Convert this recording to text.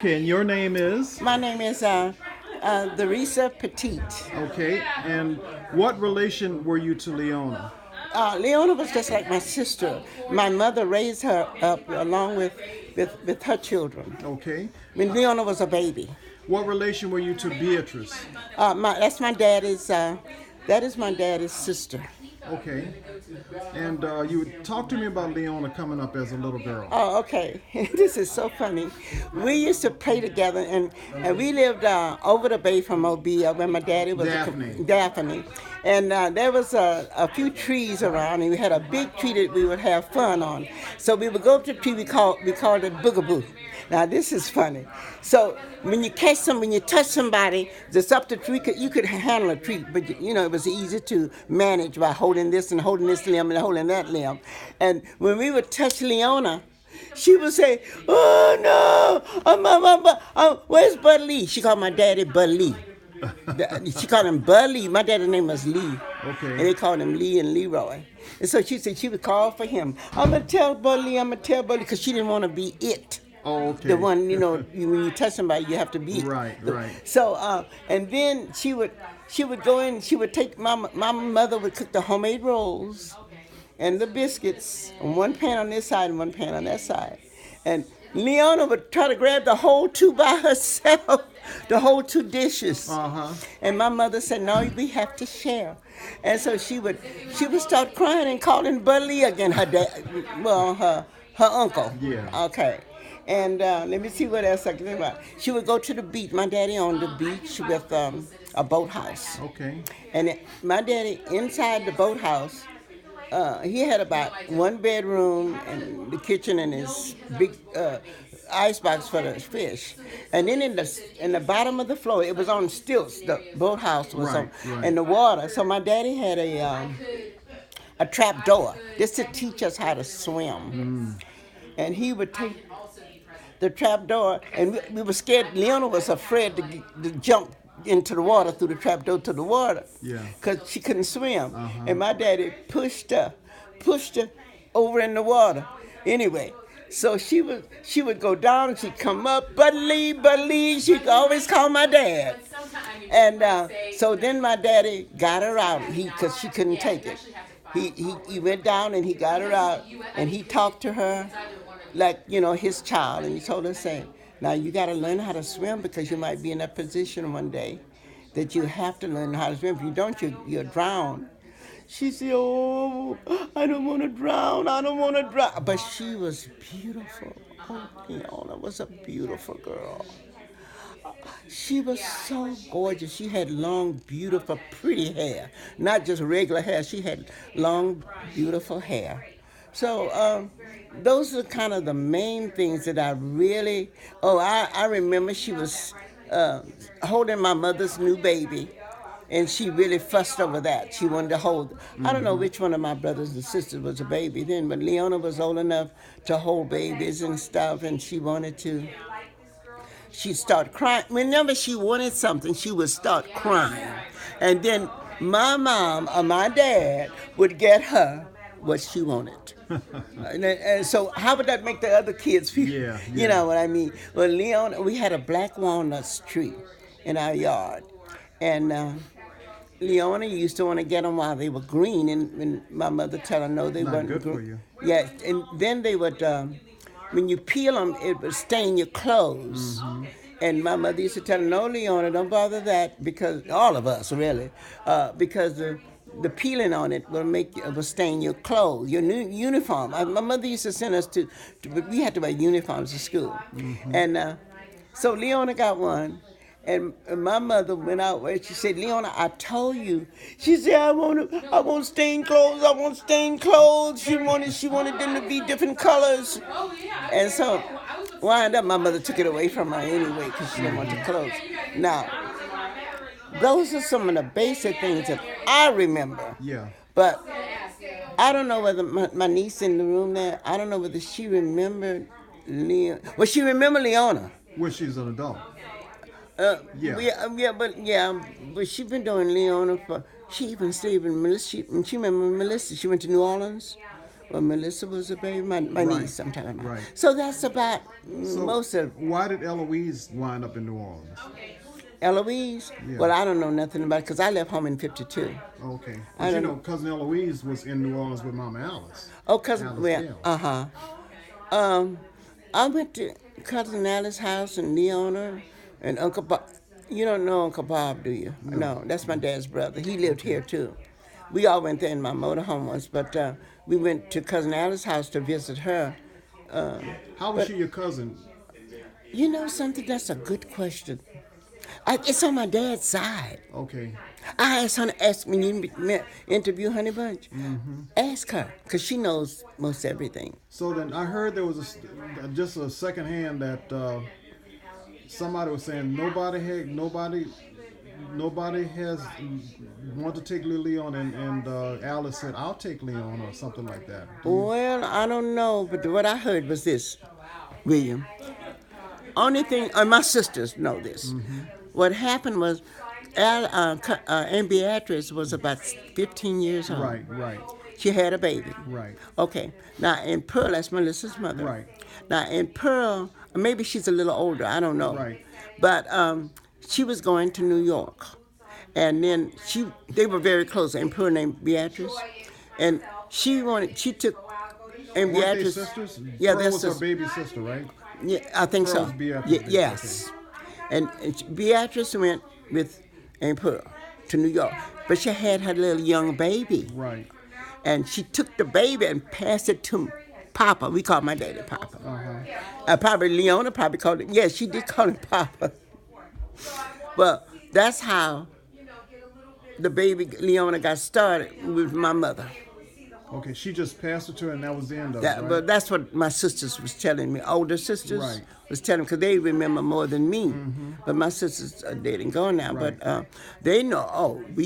Okay, and your name is? My name is Terri Petite. Okay, and what relation were you to Leona? Leona was just like my sister. My mother raised her up along with her children. Okay. When Leona was a baby. What relation were you to Beatrice? That's my daddy's. That is my daddy's sister. Okay. And you would talk to me about Leona coming up as a little girl. Oh, okay. This is so funny. We used to play together, and we lived over the bay from Mobile, where my daddy was Daphne. Daphne. And there was a few trees around, and we had a big tree that we would have fun on. So we would go up to the tree. We called it boogaboo. Now this is funny. So when you touch somebody that's up the tree, you could handle a tree, but it was easy to manage by holding this and holding this limb and holding that limb. And when we would touch Leona, she would say, "Oh no, where's Bud Lee?" She called my daddy Bud Lee. She called him Bud Lee. My daddy's name was Lee. Okay. And they called him Lee and Leroy. And so she said she would call for him. I'm going to tell Bud Lee, because she didn't want to be it. Oh, okay. The one, when you touch somebody, you have to be. Right. So, and then she would go in. She would take my mother would cook the homemade rolls, and the biscuits on one pan on this side and one pan on that side, and Leona would try to grab the whole two by herself, the whole two dishes. And my mother said, "No, we have to share." And so she would start crying and calling Bud Lee again. Her dad, well, her uncle. Yeah. Okay. And let me see what else I can think about. She would go to the beach. My daddy owned the beach with a boathouse. Okay. And my daddy, inside the boathouse, he had about one bedroom and the kitchen and his big icebox for the fish. And then in the bottom of the floor, it was on stilts. The boathouse was on in the water. So my daddy had a trap door just to teach us how to swim. And he would take the trap door, and we were scared. Leona was afraid to jump into the water through the trap door to the water, because she couldn't swim. And my daddy pushed her over in the water. Anyway, so she would go down, and she'd come up, Bud Lee. She'd always call my dad. And so then my daddy got her out, because she couldn't take it. He went down and he got her out, and he talked to her like, his child. And he told her, saying, "Now you got to learn how to swim, because you might be in that position one day that you have to learn how to swim. If you don't, you'll drown." She said, "Oh, I don't want to drown. I don't want to drown." But she was beautiful. Oh, Leona was a beautiful girl. She was so gorgeous. She had long, beautiful, pretty hair. Not just regular hair. She had long, beautiful hair. So those are kind of the main things that I really... Oh, I remember she was holding my mother's new baby, and she really fussed over that. She wanted to hold... I don't know which one of my brothers and sisters was a baby then, but Leona was old enough to hold babies and stuff, and she wanted to... She'd start crying. Whenever she wanted something, she would start crying. And then my mom or my dad would get her what she wanted. And so how would that make the other kids feel? Yeah. You know what I mean? Well, Leona, we had a black walnut tree in our yard. And Leona used to want to get them while they were green. And my mother told her, no, they weren't good green. for you. Yeah, and then they would... when you peel them, it would stain your clothes. And my mother used to tell her, "No, Leona, don't bother that," because all of us really, because the peeling on it will stain your clothes, your new uniform. My mother used to send us but we had to wear uniforms to school, and so Leona got one. And my mother went out where she said, "Leona, I told you." She said, I want stained clothes. I want stained clothes. She wanted them to be different colors. And so, wind up, my mother took it away from her anyway, because she didn't want the clothes. Now, those are some of the basic things that I remember. Yeah. But I don't know whether my niece in the room there, I don't know whether she remembered Leona. Well, she remembered Leona. When she's an adult. But she's been doing Leona for... She even stayed with Melissa. She remember Melissa. She went to New Orleans Well, Melissa was a baby, my Right, niece sometime. right. So that's about So most of why did Eloise wind up in New Orleans? Eloise. Yeah. Well, I don't know nothing about it because I left home in '52. Okay, I but you don't- know, cousin Eloise was in New Orleans with Mama Alice. Oh, cousin, Alice well, Gale. I went to cousin Alice's house in Leona and Uncle Bob. You don't know Uncle Bob, do you? No, that's my dad's brother. He lived here too. We all went there in my motorhome once, but we went to cousin Alice's house to visit her. How was she your cousin? You know something? That's a good question. It's on my dad's side. Okay, I asked her to ask me interview Honey Bunch. Ask her, because she knows most everything. so then I heard there was just a second hand that somebody was saying nobody has want to take Leon, and Alice said I'll take Leon or something like that. Well, I don't know, but what I heard was this, William. Only thing, my sisters know this. What happened was, Aunt Beatrice was about 15 years old. Right, right, She had a baby. right, Okay. Now, in Pearl, that's Melissa's mother. right. Now, in Pearl, maybe she's a little older. I don't know. Right. But she was going to New York, and then they were very close. And Pearl named Beatrice, and she took. And Weren't they Beatrice, sisters? yeah, Pearl they're was her sisters. baby sister, right? Yeah, I think Pearl so. was Beatrice's Yes. And Beatrice went with Aunt Pearl to New York, but she had her little young baby. Right. And she took the baby and passed it to Papa. We call my daddy Papa. Probably Leona probably called it. Yeah, she did call him Papa. But that's how the baby Leona got started with my mother. Okay, she just passed it to her, and that was the end of it. That, Right? But that's what my sisters was telling me. Older sisters Right. was telling because they remember more than me. But my sisters are dead and gone now. Right. But they know. Oh, we